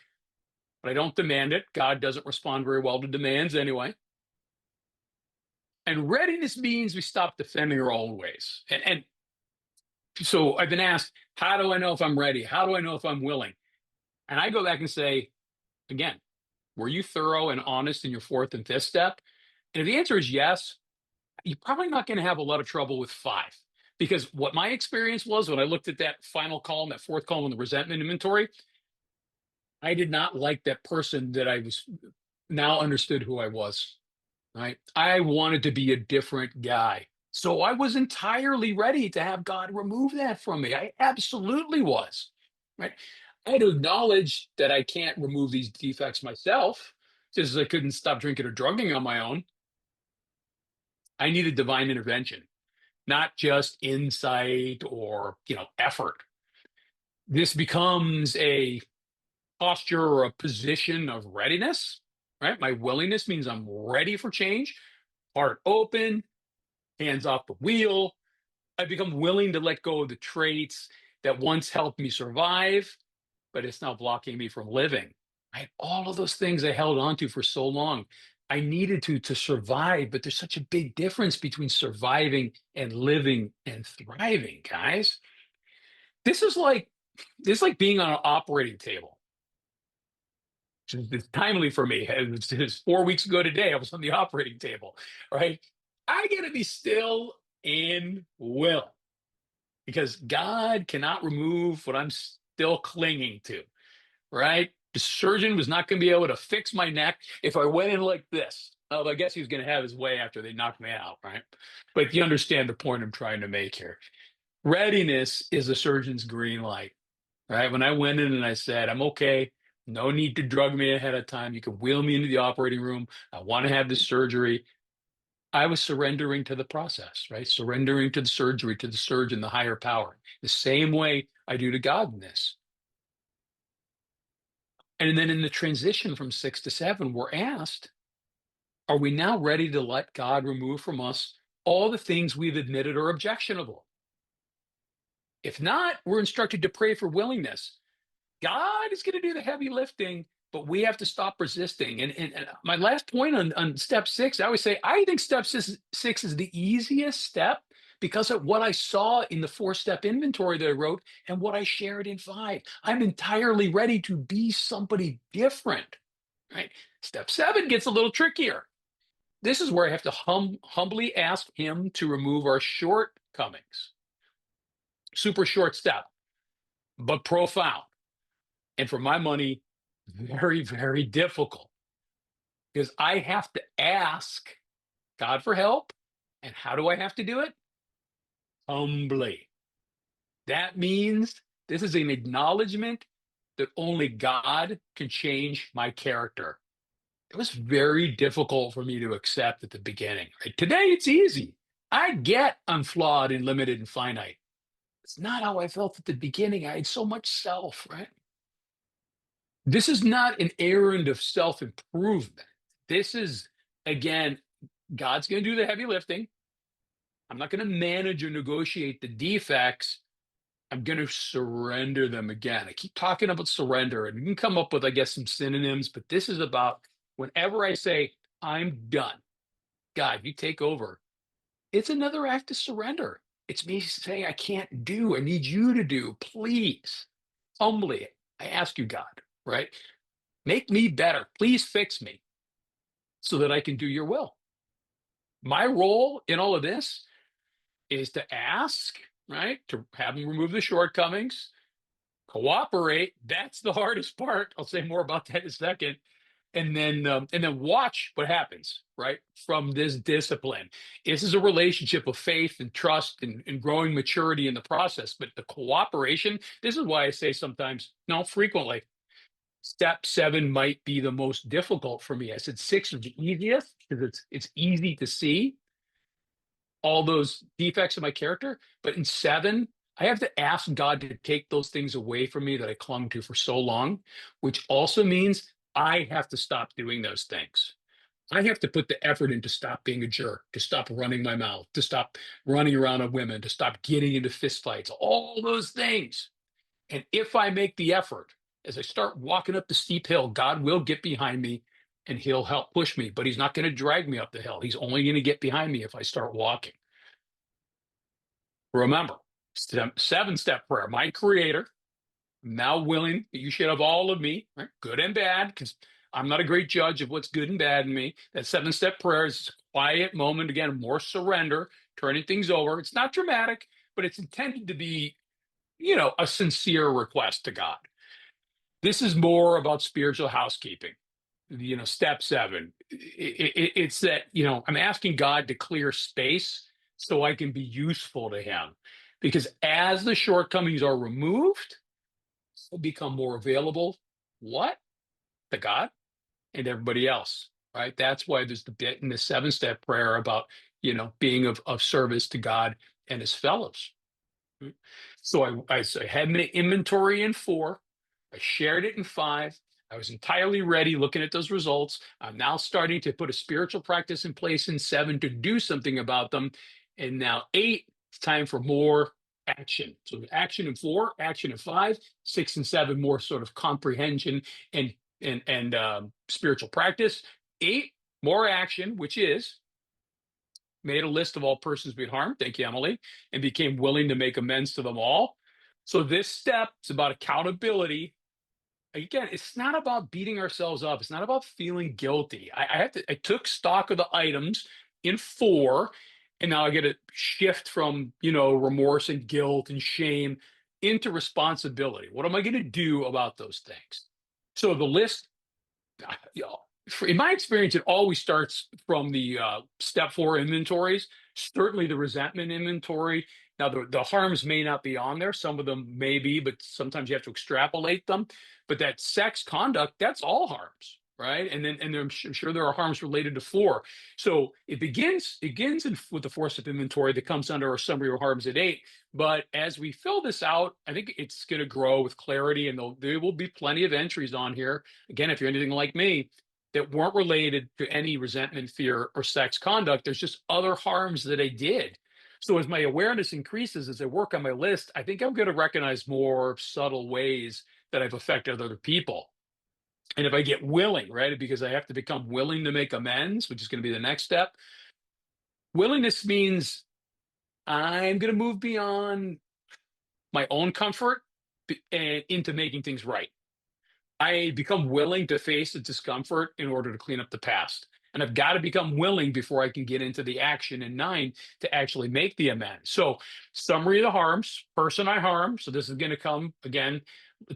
but I don't demand it. God doesn't respond very well to demands anyway. And readiness means we stop defending our own ways. And so I've been asked, how do I know if I'm ready? How do I know if I'm willing? And I go back and say, again, were you thorough and honest in your 4th and 5th step? And if the answer is yes, you're probably not going to have a lot of trouble with 5. Because what my experience was when I looked at that final column, that 4th column in the resentment inventory, I did not like that person that I was now understood who I was. Right. I wanted to be a different guy. So I was entirely ready to have God remove that from me. I absolutely was. Right. I had to acknowledge that I can't remove these defects myself, just as I couldn't stop drinking or drugging on my own. I needed divine intervention, not just insight or, effort. This becomes a posture or a position of readiness, right? My willingness means I'm ready for change, heart open, hands off the wheel. I become willing to let go of the traits that once helped me survive, but it's now blocking me from living. Right? All of those things I held on to for so long. I needed to survive, but there's such a big difference between surviving and living and thriving, guys. This is like being on an operating table. It's timely for me. It was 4 weeks ago today. I was on the operating table, right? I got to be still and will, because God cannot remove what I'm still clinging to, right? The surgeon was not going to be able to fix my neck if I went in like this. Oh, I guess he was going to have his way after they knocked me out, right? But you understand the point I'm trying to make here. Readiness is a surgeon's green light, right? When I went in and I said, I'm okay, no need to drug me ahead of time. You can wheel me into the operating room. I want to have this surgery. I was surrendering to the process, right? Surrendering to the surgery, to the surgeon, the higher power, the same way I do to God in this. And then in the transition from 6 to 7, we're asked, are we now ready to let God remove from us all the things we've admitted are objectionable? If not, we're instructed to pray for willingness. God is going to do the heavy lifting, but we have to stop resisting. And my last point on step 6, I always say, I think step 6 is the easiest step because of what I saw in the 4-step inventory that I wrote and what I shared in 5. I'm entirely ready to be somebody different, right? Step 7 gets a little trickier. This is where I have to humbly ask him to remove our shortcomings. Super short step, but profound. And for my money, very, very difficult, because I have to ask God for help. And how do I have to do it? Humbly. That means this is an acknowledgement that only God can change my character. It was very difficult for me to accept at the beginning. Right? Today, it's easy. I get I'm flawed and limited and finite. It's not how I felt at the beginning. I had so much self, right? This is not an errand of self improvement. This is, again, God's going to do the heavy lifting. I'm not going to manage or negotiate the defects. I'm going to surrender them again. I keep talking about surrender, and you can come up with, I guess, some synonyms, but this is about Whenever I say, I'm done, God, you take over, it's another act of surrender. It's me saying, I can't do, I need you to do, please. Humbly, I ask you, God, right? Make me better. Please fix me so that I can do your will. My role in all of this is to ask, right? To have him remove the shortcomings, cooperate. That's the hardest part. I'll say more about that in a second. And then watch what happens, right? From this discipline. This is a relationship of faith and trust and growing maturity in the process. But the cooperation, this is why I say sometimes, no, frequently, step 7 might be the most difficult for me. I said 6 is the easiest because it's easy to see all those defects in my character. But in 7, I have to ask God to take those things away from me that I clung to for so long, which also means I have to stop doing those things. I have to put the effort in to stop being a jerk, to stop running my mouth, to stop running around on women, to stop getting into fistfights, all those things. And if I make the effort, as I start walking up the steep hill, God will get behind me and he'll help push me, but he's not going to drag me up the hill. He's only going to get behind me if I start walking. Remember, 7-step prayer. My creator, now willing that you should have all of me, right? Good and bad, because I'm not a great judge of what's good and bad in me. That 7-step prayer is a quiet moment, again, more surrender, turning things over. It's not dramatic, but it's intended to be, a sincere request to God. This is more about spiritual housekeeping. Step 7. It's that, I'm asking God to clear space so I can be useful to him. Because as the shortcomings are removed, I become more available. What? To God and everybody else, right? That's why there's the bit in the 7-step prayer about, being of service to God and his fellows. Mm. So I had an inventory in 4. I shared it in 5. I was entirely ready looking at those results. I'm now starting to put a spiritual practice in place in 7 to do something about them. And now 8, it's time for more action. So action in 4, action in 5, 6 and 7, more sort of comprehension and spiritual practice. 8, more action, which is made a list of all persons being harmed. Thank you, Emily, and became willing to make amends to them all. So this step is about accountability. Again, it's not about beating ourselves up. It's not about feeling guilty. I took stock of the items in 4, and now I get a shift from, remorse and guilt and shame into responsibility. What am I going to do about those things? So the list, in my experience, it always starts from the step 4 inventories, certainly the resentment inventory. Now, the harms may not be on there. Some of them may be, but sometimes you have to extrapolate them. But that sex conduct, that's all harms, right? And I'm sure there are harms related to 4. So it begins with the 4-step inventory that comes under our summary of harms at 8. But as we fill this out, I think it's going to grow with clarity, and there will be plenty of entries on here. Again, if you're anything like me, that weren't related to any resentment, fear, or sex conduct. There's just other harms that I did. So as my awareness increases, as I work on my list, I think I'm going to recognize more subtle ways that I've affected other people. And if I get willing, right, because I have to become willing to make amends, which is going to be the next step. Willingness means I'm going to move beyond my own comfort and into making things right. I become willing to face the discomfort in order to clean up the past. And I've got to become willing before I can get into the action in 9 to actually make the amends. So, summary of the harms, person I harm. So, this is going to come again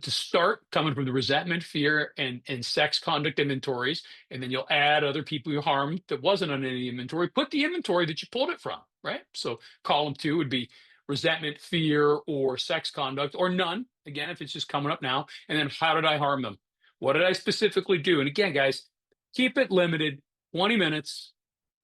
to start coming from the resentment, fear, and sex conduct inventories. And then you'll add other people you harmed that wasn't on any inventory. Put the inventory that you pulled it from, right? So, column 2 would be resentment, fear, or sex conduct, or none. Again, if it's just coming up now. And then how did I harm them? What did I specifically do? And again, guys, keep it limited 20 minutes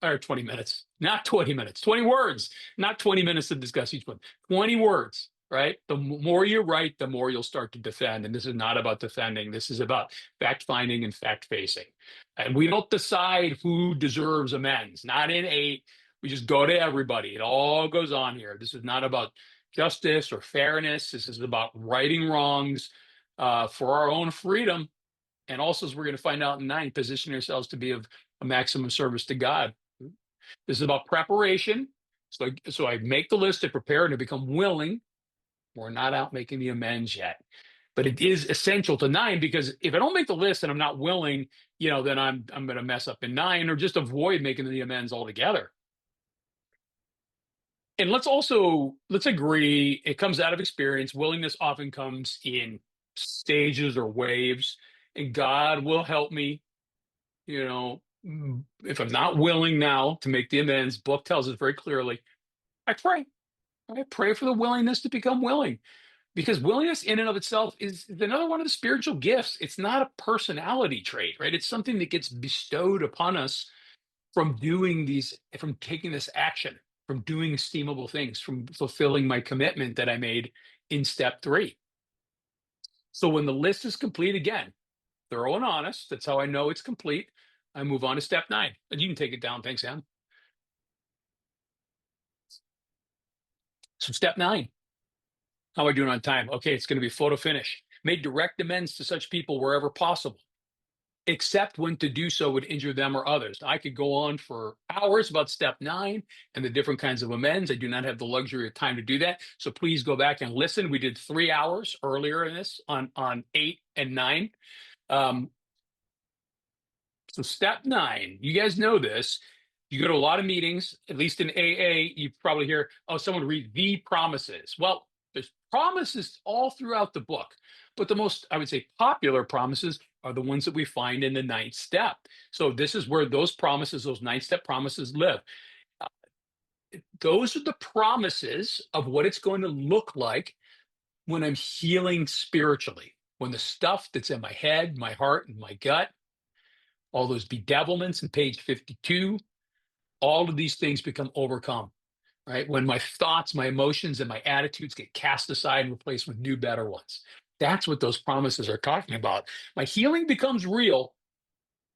or 20 minutes, not 20 minutes, 20 words, not 20 minutes to discuss each one, 20 words, right? The more you write, the more you'll start to defend. And this is not about defending. This is about fact finding and fact facing. And we don't decide who deserves amends, not in 8. We just go to everybody. It all goes on here. This is not about justice or fairness. This is about righting wrongs for our own freedom. And also, as we're going to find out in 9, position ourselves to be of a maximum service to God. This is about preparation. So I make the list, I prepare, and I become willing. We're not out making the amends yet. But it is essential to 9, because if I don't make the list and I'm not willing, then I'm going to mess up in 9, or just avoid making the amends altogether. And let's agree, it comes out of experience. Willingness often comes in stages or waves, and God will help me. If I'm not willing now to make the amends, book tells us very clearly, I pray. I pray for the willingness to become willing, because willingness in and of itself is another one of the spiritual gifts. It's not a personality trait, right? It's something that gets bestowed upon us from taking this action, from doing esteemable things, from fulfilling my commitment that I made in step 3. So when the list is complete, again, thorough and honest, that's how I know it's complete. I move on to step 9. And you can take it down. Thanks, Em. So step 9, how am I doing on time? Okay, it's going to be photo finish. Made direct amends to such people wherever possible, except when to do so would injure them or others. I could go on for hours about step 9 and the different kinds of amends. I do not have the luxury of time to do that. So please go back and listen. We did 3 hours earlier in this on 8 and 9. So step 9, you guys know this. You go to a lot of meetings, at least in AA, you probably hear, oh, someone read the promises. Well, there's promises all throughout the book, but the most, I would say, popular promises are the ones that we find in the 9th step. So this is where those promises, those 9th-step promises live. Those are the promises of what it's going to look like when I'm healing spiritually, when the stuff that's in my head, my heart, and my gut, all those bedevilments in page 52, all of these things become overcome, right? When my thoughts, my emotions, and my attitudes get cast aside and replaced with new, better ones. That's what those promises are talking about. My healing becomes real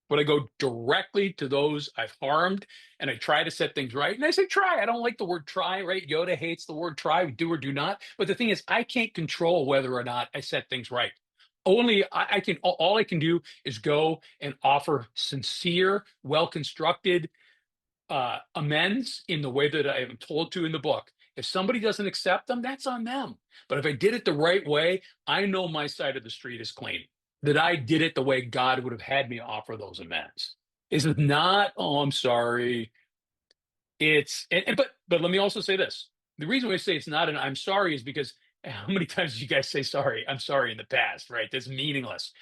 when I go directly to those I've harmed and I try to set things right. And I say try. I don't like the word try, right? Yoda hates the word try, do or do not. But the thing is, I can't control whether or not I set things right. Only I can, all I can do is go and offer sincere, well constructed amends in the way that I am told to in the book. If somebody doesn't accept them, that's on them. But if I did it the right way, I know my side of the street is clean, that I did it the way God would have had me offer those amends. This is not, oh, I'm sorry. But let me also say this. The reason we say it's not an I'm sorry is because how many times did you guys say sorry? I'm sorry in the past, right? That's meaningless.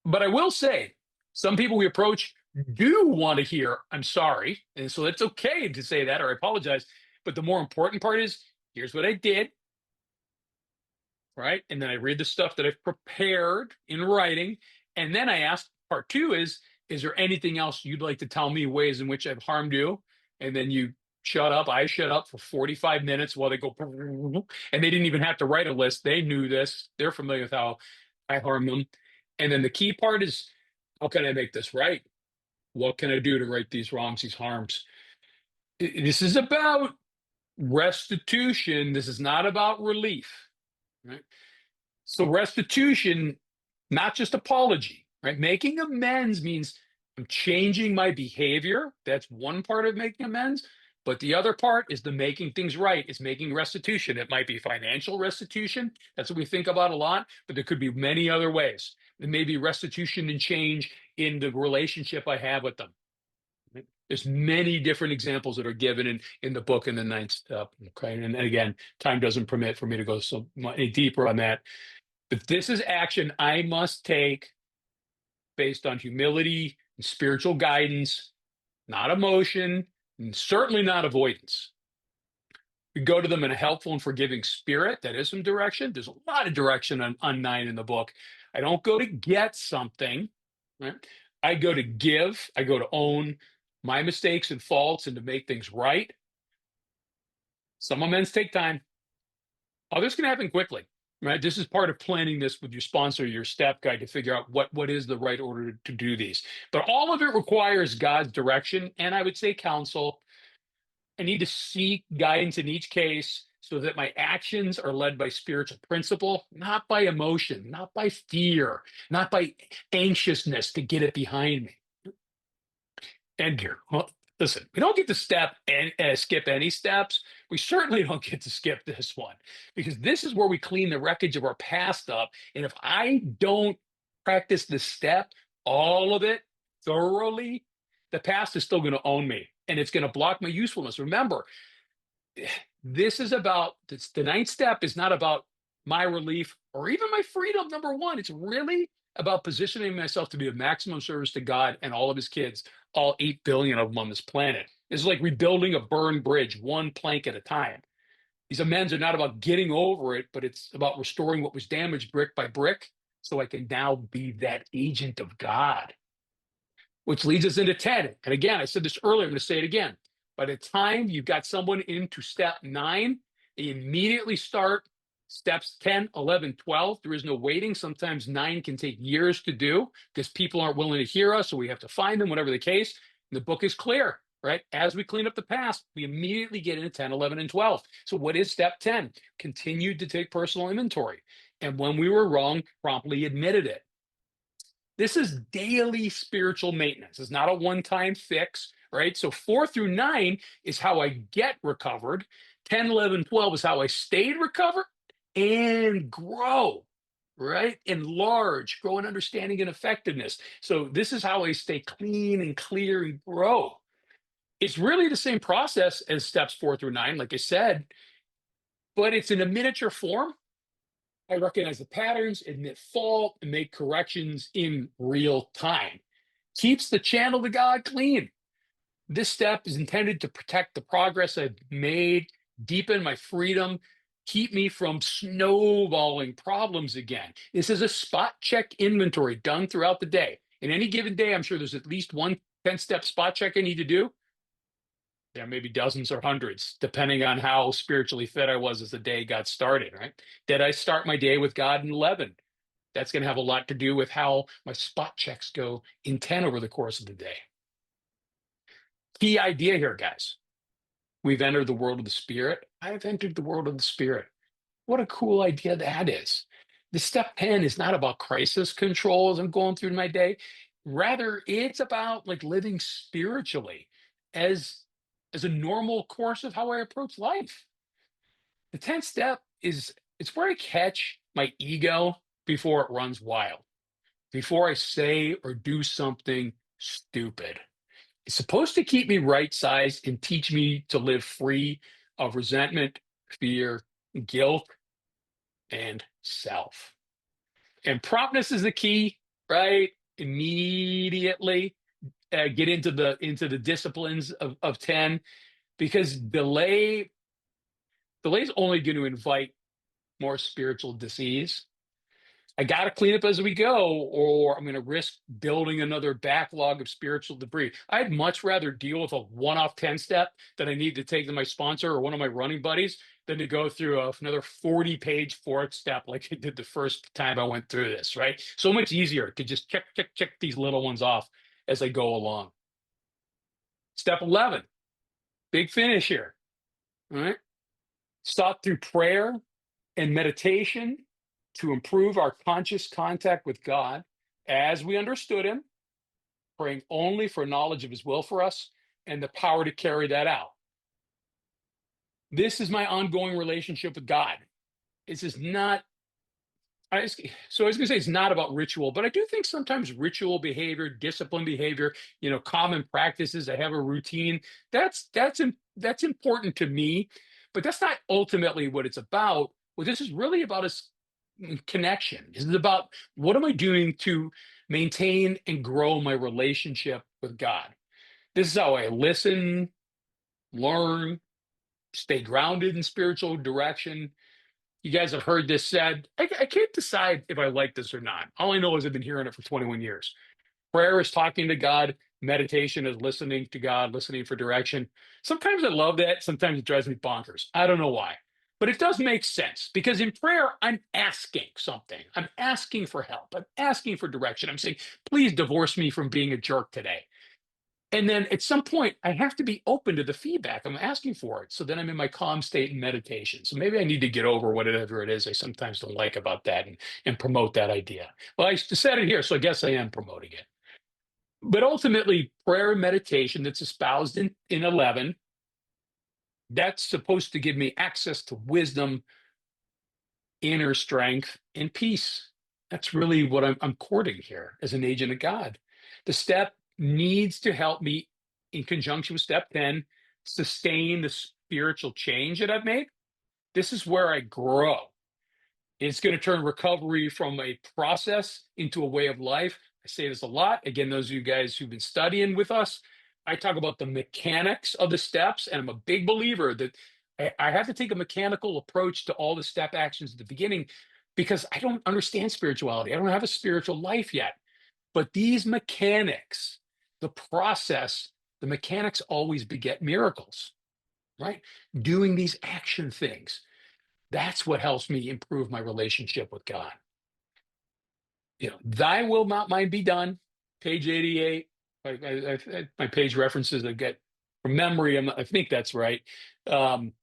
But I will say, some people we approach do want to hear, I'm sorry. And so it's okay to say that or I apologize. But the more important part is, here's what I did, right? And then I read the stuff that I've prepared in writing. And then I ask, part 2 is there anything else you'd like to tell me, ways in which I've harmed you? And then you shut up. I shut up for 45 minutes while they go, and they didn't even have to write a list. They knew this. They're familiar with how I harm them. And then the key part is, how can I make this right? What can I do to right these wrongs, these harms? This is about restitution. This is not about relief, right? So restitution, not just apology, right? Making amends means I'm changing my behavior. That's one part of making amends. But the other part is the making things right. It's making restitution. It might be financial restitution. That's what we think about a lot, but there could be many other ways. There may be restitution and change in the relationship I have with them. There's many different examples that are given in the book in the 9th step. Okay. And again, time doesn't permit for me to go so much deeper on that. But this is action I must take based on humility and spiritual guidance, not emotion, and certainly not avoidance. We go to them in a helpful and forgiving spirit. That is some direction. There's a lot of direction on 9 in the book. I don't go to get something, right? I go to give. I go to own my mistakes and faults and to make things right. Some amends take time. Others can happen quickly, right? This is part of planning this with your sponsor, your step guide, to figure out what is the right order to do these. But all of it requires God's direction and I would say counsel. I need to seek guidance in each case so that my actions are led by spiritual principle, not by emotion, not by fear, not by anxiousness to get it behind me. And here, well, listen, we don't get to skip any steps. We certainly don't get to skip this one because this is where we clean the wreckage of our past up. And if I don't practice this step, all of it thoroughly, the past is still going to own me and it's going to block my usefulness. Remember, this is about the ninth step is not about my relief or even my freedom. Number one, it's really about positioning myself to be of maximum service to God and all of his kids, all 8 billion of them on this planet. It's like rebuilding a burned bridge, one plank at a time. These amends are not about getting over it, but it's about restoring what was damaged brick by brick so I can now be that agent of God, which leads us into 10. And again, I said this earlier, I'm going to say it again. By the time you've got someone into step 9, they immediately start steps 10, 11, 12. There is no waiting. Sometimes 9 can take years to do because people aren't willing to hear us, so we have to find them, whatever the case. And the book is clear, right? As we clean up the past, we immediately get into 10, 11, and 12. So what is step 10? Continued to take personal inventory. And when we were wrong, promptly admitted it. This is daily spiritual maintenance. It's not a one-time fix, right? So 4 through 9 is how I get recovered. 10, 11, 12 is how I stayed recovered and grow, right? Enlarge, grow in understanding and effectiveness. So this is how I stay clean and clear and grow. It's really the same process as steps 4 through 9, like I said, but it's in a miniature form. I recognize the patterns, admit fault, and make corrections in real time. Keeps the channel to God clean. This step is intended to protect the progress I've made, deepen my freedom, keep me from snowballing problems again. This is a spot check inventory done throughout the day. In any given day, I'm sure there's at least one 10-step spot check I need to do. Yeah, maybe dozens or hundreds, depending on how spiritually fit I was as the day got started, right? Did I start my day with God in 11? That's going to have a lot to do with how my spot checks go in 10 over the course of the day. Key idea here, guys. We've entered the world of the spirit. I've entered the world of the spirit. What a cool idea that is. The step 10 is not about crisis control as I'm going through my day. Rather, it's about like living spiritually as a normal course of how I approach life. The 10th step is it's where I catch my ego before it runs wild, before I say or do something stupid. It's supposed to keep me right sized and teach me to live free of resentment, fear, guilt, and self. And promptness is the key, right? Immediately get into the disciplines of 10 because delay is only going to invite more spiritual disease. I got to clean up as we go, or I'm going to risk building another backlog of spiritual debris. I'd much rather deal with a one-off 10 step that I need to take to my sponsor or one of my running buddies than to go through another 40-page fourth step like I did the first time I went through this, right? So much easier to just check these little ones off as I go along. Step 11, big finish here, all right? Sought through prayer and meditation to improve our conscious contact with God as we understood him, praying only for knowledge of his will for us and the power to carry that out. This is my ongoing relationship with God. This is not, so I was going to say it's not about ritual, but I do think sometimes ritual behavior, discipline behavior, common practices, I have a routine, that's important to me, but that's not ultimately what it's about. What this is really about is connection. This is about what am I doing to maintain and grow my relationship with God. This is how I listen, learn, stay grounded in spiritual direction. You guys have heard this said. I can't decide if I like this or not. All I know is I've been hearing it for 21 years. Prayer is talking to God. Meditation is listening to God, listening for direction. Sometimes I love that. Sometimes it drives me bonkers. I don't know why. But it does make sense because in prayer, I'm asking something. I'm asking for help. I'm asking for direction. I'm saying, please divorce me from being a jerk today. And then at some point, I have to be open to the feedback. I'm asking for it. So then I'm in my calm state in meditation. So maybe I need to get over whatever it is I sometimes don't like about that and promote that idea. Well, I said it here, so I guess I am promoting it. But ultimately, prayer and meditation that's espoused in 11, that's supposed to give me access to wisdom, inner strength, and peace. That's really what I'm courting here as an agent of God. The step needs to help me, in conjunction with step 10, sustain the spiritual change that I've made. This is where I grow. It's going to turn recovery from a process into a way of life. I say this a lot. Again, those of you guys who've been studying with us, I talk about the mechanics of the steps, and I'm a big believer that I have to take a mechanical approach to all the step actions at the beginning because I don't understand spirituality. I don't have a spiritual life yet. But these mechanics, the process, the mechanics always beget miracles, right? Doing these action things. That's what helps me improve my relationship with God. Thy will not mine be done. Page 88. My page references I get from memory. I think that's right. Um,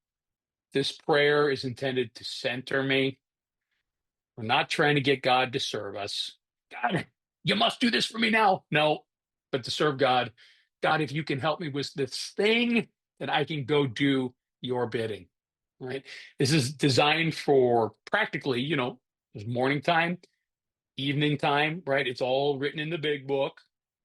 this prayer is intended to center me. We're not trying to get God to serve us. God, you must do this for me now. No, but to serve God. God, if you can help me with this thing, then I can go do your bidding. Right. This is designed for practically, there's morning time, evening time, right? It's all written in the big book.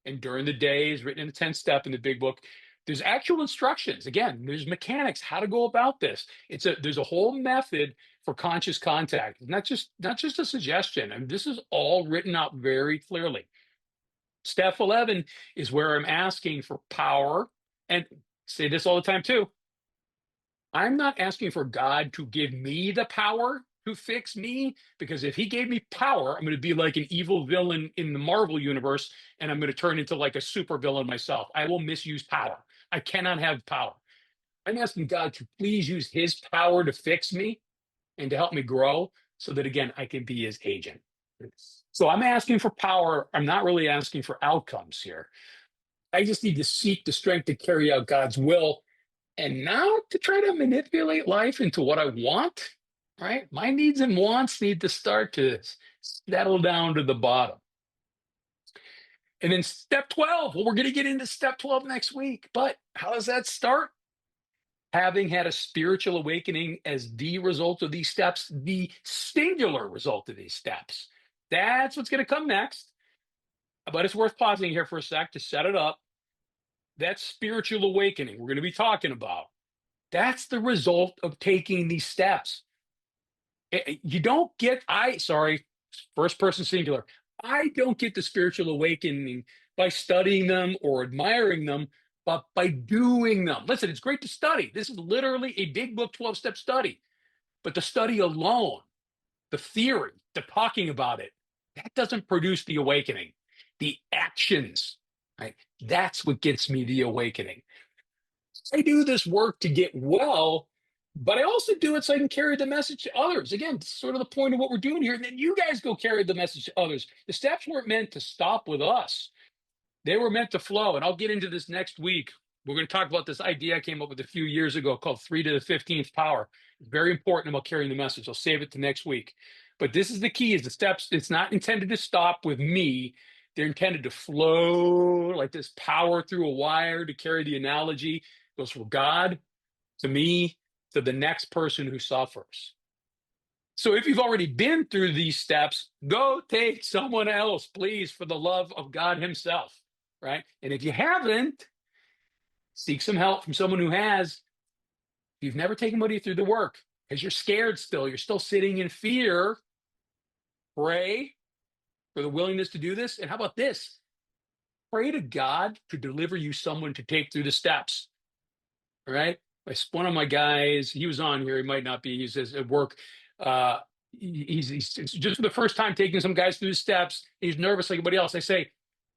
And during the day is written in the 10th step in the big book. There's actual instructions. Again, there's mechanics, how to go about this. There's a whole method for conscious contact, not just a suggestion. And this is all written out very clearly. Step 11 is where I'm asking for power. And say this all the time too. I'm not asking for God to give me the power to fix me, because if he gave me power, I'm going to be like an evil villain in the Marvel universe, and I'm going to turn into like a super villain myself. I will misuse power. I cannot have power. I'm asking God to please use his power to fix me and to help me grow so that, again, I can be his agent. So I'm asking for power. I'm not really asking for outcomes here. I just need to seek the strength to carry out God's will and not to try to manipulate life into what I want, right? My needs and wants need to start to settle down to the bottom. And then step 12, well, we're going to get into step 12 next week. But how does that start? Having had a spiritual awakening as the result of these steps, the singular result of these steps. That's what's going to come next. But it's worth pausing here for a sec to set it up. That spiritual awakening we're going to be talking about. That's the result of taking these steps. You don't get, first person singular. I don't get the spiritual awakening by studying them or admiring them, but by doing them. Listen, it's great to study. This is literally a big book 12-step study. But the study alone, the theory, the talking about it, that doesn't produce the awakening. The actions, right? That's what gets me the awakening. I do this work to get well, but I also do it so I can carry the message to others. Again, sort of the point of what we're doing here. And then you guys go carry the message to others. The steps weren't meant to stop with us, they were meant to flow. And I'll get into this next week. We're going to talk about this idea I came up with a few years ago called 3 to the 15th power. It's very important about carrying the message. I'll save it to next week. But this is the key, is the steps. It's not intended to stop with me. They're intended to flow like this power through a wire, to carry the analogy. It goes from God to me to the next person who suffers. So if you've already been through these steps, go take someone else, please, for the love of God himself, right? And if you haven't, seek some help from someone who has. If you've never taken somebody through the work because you're scared still, you're still sitting in fear, pray for the willingness to do this. And how about this? Pray to God to deliver you someone to take through the steps. All right. One of my guys, he was on here. He might not be. He says at work, uh, he's just for the first time taking some guys through the steps. He's nervous like everybody else. I say,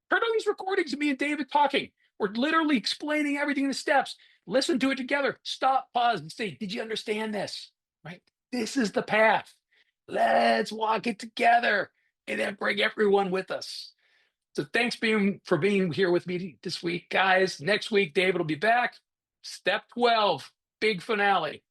turn on these recordings of me and David talking. We're literally explaining everything in the steps. Listen to it together. Stop, pause, and say, did you understand this? Right? This is the path. Let's walk it together and then bring everyone with us. So thanks for being here with me this week, guys. Next week, David will be back. Step 12, big finale.